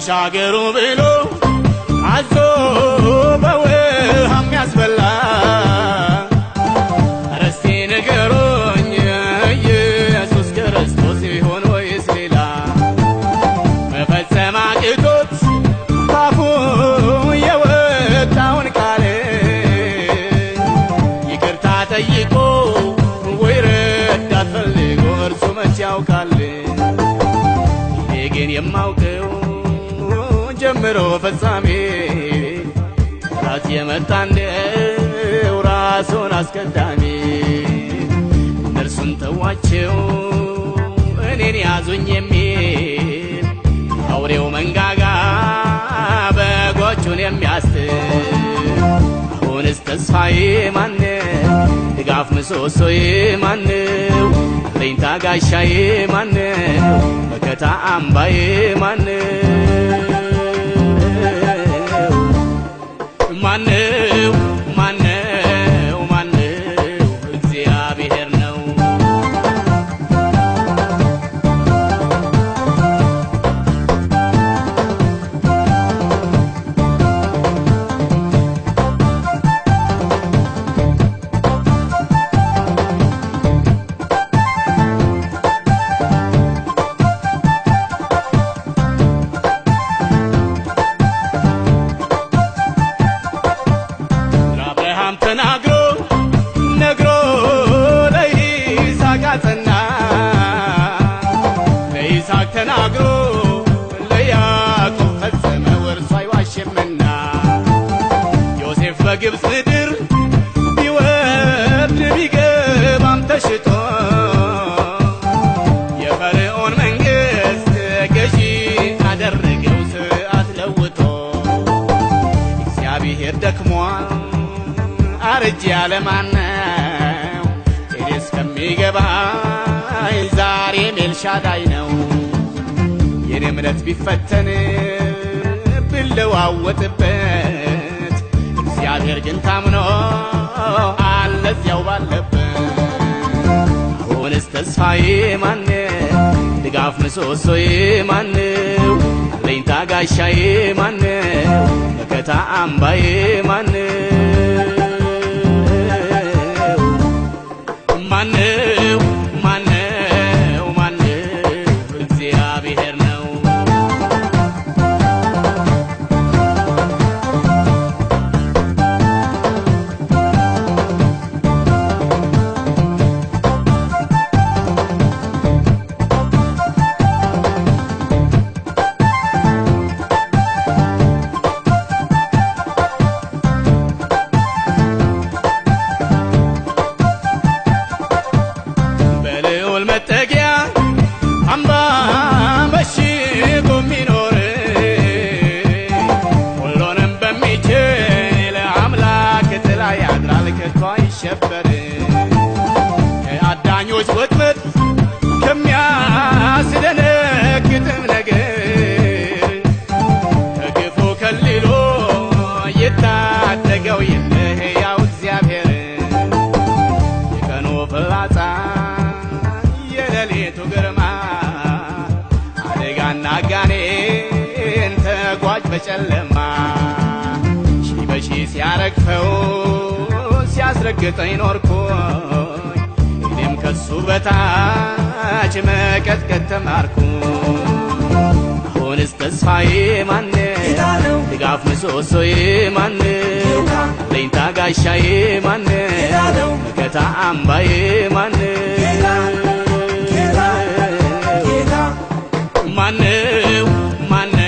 ተሻገሩ ብሎ አዞ በውሃም ያስበላ እስቲ ንገሩኝ ኢየሱስ ክርስቶስ ይሆን ወይስ ሌላ መፈጸም አቅቶት ባፉ የወጣውን ቃል ይቅርታ ጠይቆ ወይ ረዳት ፈልጎ እርሱ መች ያውቃል ይሄ ግን የማውቀው ጀምሮ ፈጻሜ ራት የመጣ እንደው ራሱን አስቀዳሚ እነርሱን ተዋቸው እኔን ያዙኝ የሚል አውሬው መንጋጋ በጎቹን የሚያስትል አሁንስ ተስፋዬ ማነው ድጋፍ ምሰሶዬ ማነው አለኝታ ጋሻዬ ማነው መከታ አምባዬ ማነው ማነው ማነው ማነው እግዚአብሔር ነው ተናግሮ ነግሮ ለይስሐቅ አጸና ለይስሐቅ ተናግሮ ለያዕቆብ ፈጸመ እርሱ አይዋሽምና ዮሴፍ በግብፅ ምድር ቢወርድ ቢገባም ተሽጦ የፈርዖን መንግሥት ገዢ አደረገው ስርዓት ለውጦ እግዚአብሔር ደክሟል አረጀ ያለ ማነው ቴሌስ ከሚገባኝ ዛሬም ኤልሻዳይ ነው የኔ እምነት ቢፈተን ብለዋወጥበት እግዚአብሔር ግን ታምኖ አለ እዚያው ባለበት አሁንስ ተስፋዬ ማነው ድጋፍ ምሰሶዬ ማነው አለኝታ ጋሻዬ ማነው መከታ አምባዬ ማነው ማነው ማነው ማነው እግዚአብሔር ነው መጠጊያ አምባ መሽጎ የሚኖር ሁሉንም በሚችል አምላክ ጥላ ያድራል ከቶ አይሸበር ከአዳኞች ወጥመድ ከሚያስደነግጥም ነገር ከክፉ ከልሎ የታደገው የሕያው እግዚአብሔር የቀኑ ፍላጻ የሌሊቱ ግርማ አደጋና ጋኔን ተጓዥ በጨለማ ሺህ በሺህ ሲያረግፈው ሲያስረግጠኝ ኖርኩኝ እኔም ከሱ በታች መቀጥቀጥ ተማርኩኝ አሁንስ ተስፋዬ ማነው ድጋፍ ምሰሶዬ ማነው አለኝታ ጋሻዬ ማነው መከታ አምባዬ ማነው ማነው ማነው